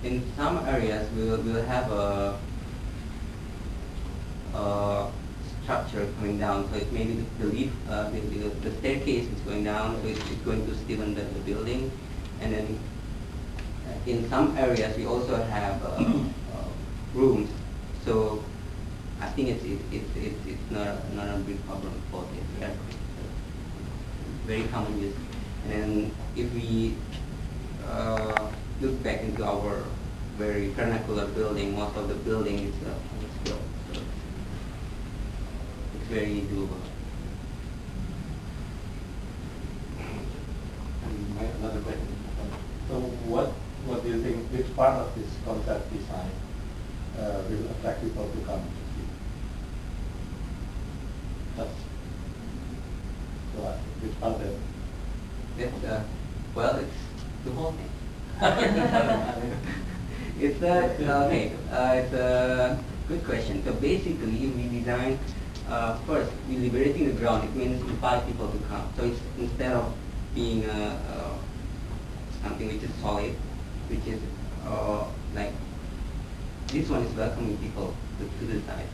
in some areas we'll have a structure coming down. So it maybe the lift, the staircase is going down, so it's going to stiffen the building. And then in some areas we also have rooms. So I think it's not a big problem for this. Yeah. Very common use. And if we look back into our very vernacular building, most of the building is built. So it's very doable. Another question. So what do you think, which part of this concept design will attract people to come to see? Which part of it? Well, it's the whole thing. It's okay. It's a good question. So basically, we design first. We liberating the ground. It means invite people to come. So it's instead of being something which is solid, which is like this one is welcoming people to the side.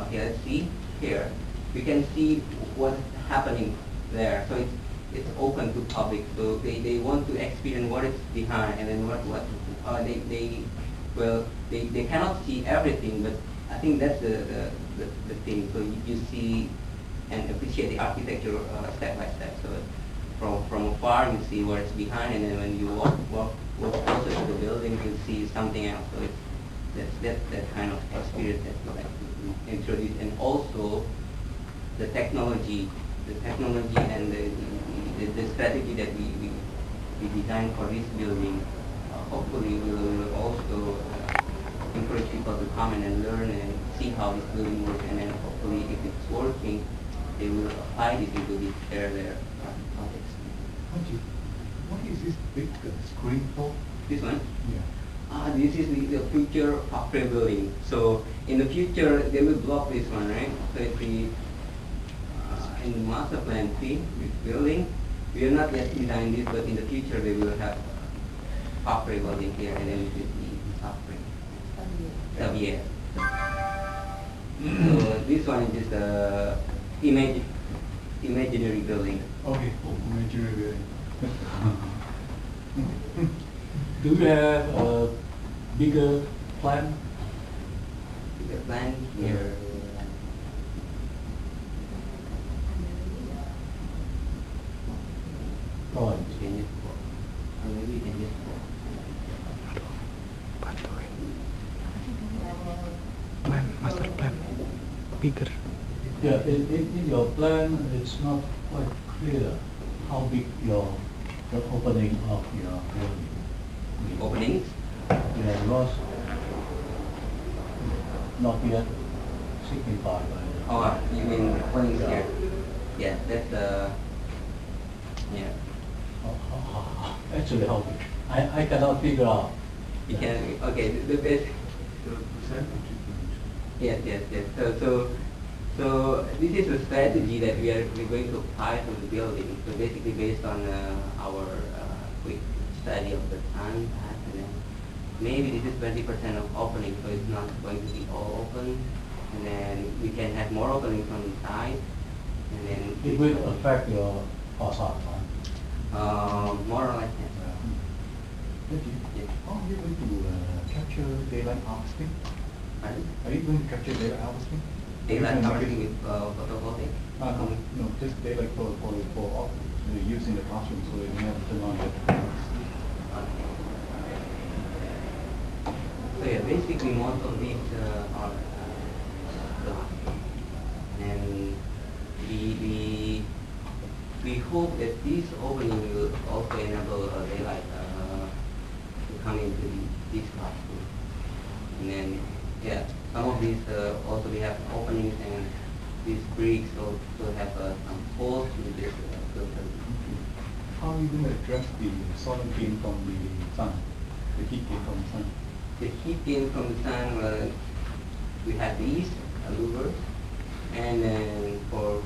Okay, let's see here. We can see what's happening there. So it's open to public. So they want to experience what is behind, and then they cannot see everything, but I think that's the thing. So you see and appreciate the architecture step by step. So from afar you see what's behind, and then when you walk closer to the building, you see something else. So that's that kind of experience that we like to introduce, and also the technology and the strategy that we designed for this building. Hopefully we will also encourage people to come in and learn and see how this building works, and then hopefully if it's working, they will apply this into their projects. What is this big screen for? This one? Yeah. This is the future factory building. So in the future, they will block this one, right? So if we, in the master plan 3 building, we are not yet designed this, but in the future they will have factory building here, and then it will be factory. Yeah. So this one is just a imaginary building. Okay, imaginary building. Do you have a bigger plan? Bigger plan here. Oh, Maybe we can just master plan, bigger. yeah, in your plan, it's not quite clear how big the opening of your building. openings. Yeah, was not yet signified by the... Oh, you mean openings here? Yeah, that's yeah. Actually, how big? I cannot figure out. You can, okay, the best. Yes. So this is a strategy that we're going to apply to the building. So basically based on our quick study of the sun, and then maybe this is 20% of opening, so it's not going to be all open. And then we can have more openings on the side, and then It will affect your facade, right? more or less. Yes. Yes. How are you going to capture daylight harvesting? Pardon? Are you going to capture daylight harvesting? Daylight harvesting with photovoltaic? No, just daylight for use in the classroom, so you have to turn on the So yeah, basically most of these are glass, and we hope that this opening will also enable daylight to come into this classroom. And then yeah, some of these also we have openings, and these bricks also have some holes with this filter. How are you going to address the solar gain from the sun, the heat gain from the sun? The heat gain from the sun, we have these louvers, and then for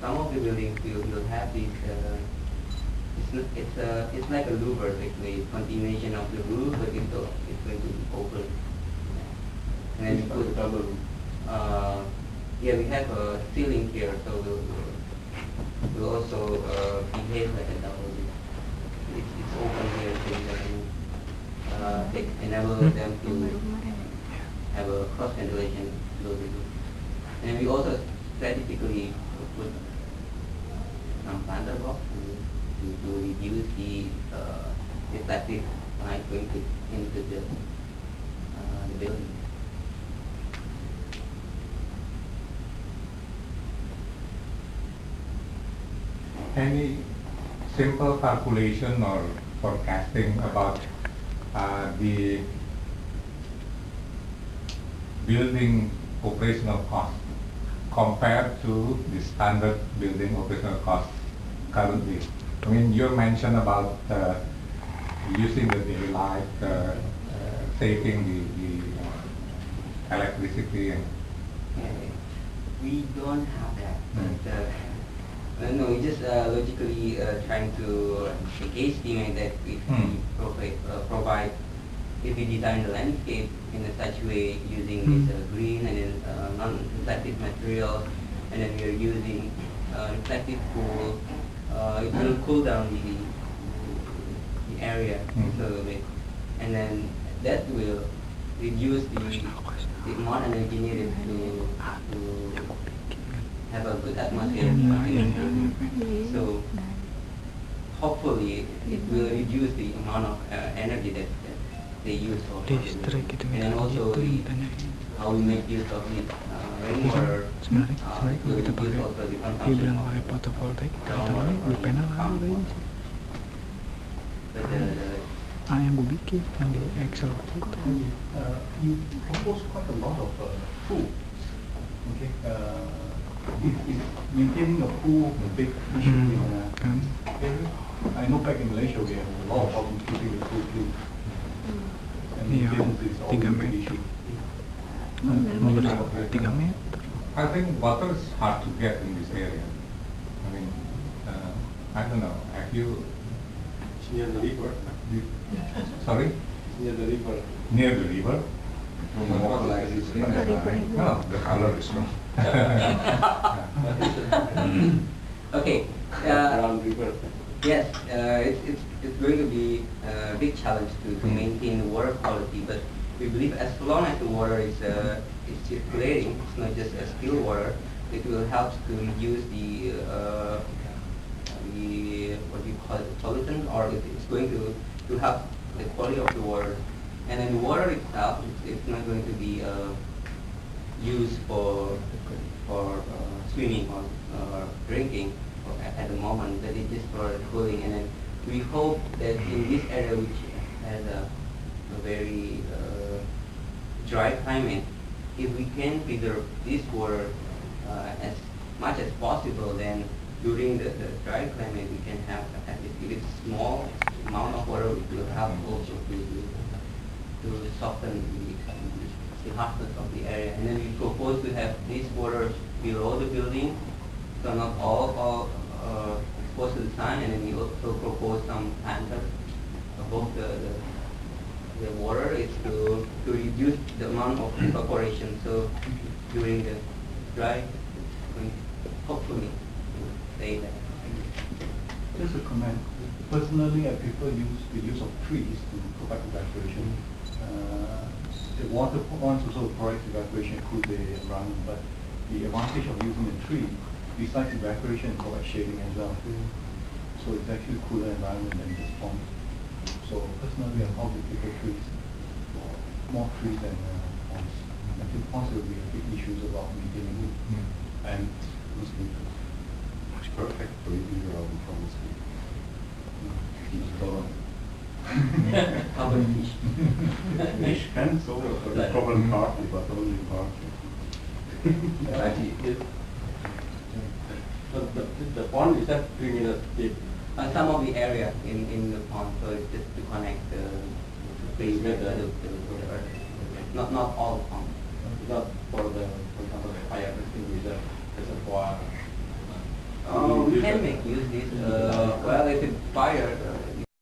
some of the buildings we will have these it's like a louver basically, continuation of the roof, but it's going to be open. And then we put double. Yeah, we have a ceiling here, so we'll also behave like a double. It's open here, so we can enable them to have a cross ventilation below the roof. And we also strategically put some planter box to reduce the reflective light going into the building. Any simple calculation or forecasting about the building operational cost compared to the standard building operational cost currently? I mean, you mentioned about using the daily light, saving the electricity. And We don't have that, but no, we just logically trying to estimate that if we provide, if we design the landscape in a such way using this green and then non-reflective material, and then we are using reflective cool, it will cool down the area a little bit, and then that will reduce the amount of energy needed to have a good atmosphere. So hopefully it will reduce the amount of energy that they use for Listrik gitu and then also how we make use of the rainwater. Sebenarnya kalau kita pakai, dia bilang pakai photovoltaic, kita di panel ada ini sih. Yang gue bikin, yang di Excel itu. You propose quite a lot of tools. Okay. Is maintaining a pool a big issue in area? I know back in Malaysia we have a lot of problems keeping the pool clean. And maintenance is always a big issue. 3 meter. I think water is hard to get in this area. I mean, I don't know. Have you? It's near the river. Sorry? Near the river. Near the river? No, the color is wrong. Okay. Around river. Yes, it's going to be a big challenge to maintain the water quality, but we believe as long as the water is circulating, it's not just a still water, it will help to reduce the what do you call it, pollutant, or it's going to help the quality of the water. And then the water itself, it's not going to be used for swimming or drinking at the moment, but it's just for cooling. And then we hope that in this area, which has a very dry climate, if we can preserve this water as much as possible, then during the dry climate we can have, at least if it's small amount of water, it will help also to soften the harshness of the area. And then we propose to have this water below the building, so not all exposed to the sun, and then we also propose some planters above the water is to reduce the amount of evaporation. So during the dry, hopefully stay there. Just a comment. Personally, I prefer the use of trees to provide evaporation. The water ponds also provides evaporation, cool the environment, but the advantage of using a tree, besides evaporation, is provide shading as well. So it's actually a cooler environment than this pond. So personally, I probably prefer trees, more trees than ponds. I think ponds will be a big issue about maintaining and mosquitoes. It's perfect for eating your own from mosquitoes. How about fish? Fish can solve the problem partly, but only partly. The pond is that 3 meters deep. Some of the area in the pond, so it's just to connect the place with the earth. Not all the pond. Not for example, the fire extinguisher reservoir. We can make use this. Well, if it fire,